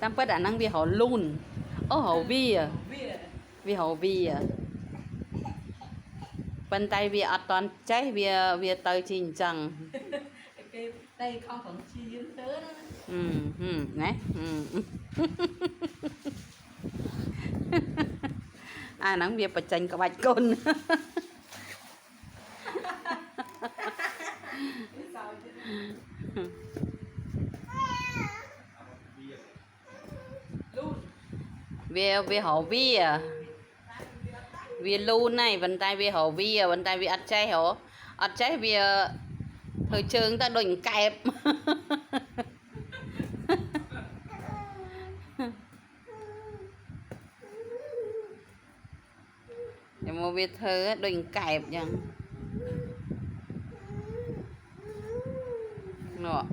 tam bất đã năng vì họ lùn ô họ vi à vì họ vi à bên tay vì ở toàn trái vì tới trình chẳng đây không còn chi dính tớ đó nè à nắng việc bật tranh có bạch côn vì họ vi à vì luôn này vân tay vì họ vi à vân tay vì ăn chay họ ăn chay vì thời trường ta đỉnh kẹp để một việc thơ đỉnh kẹp chẳng nọ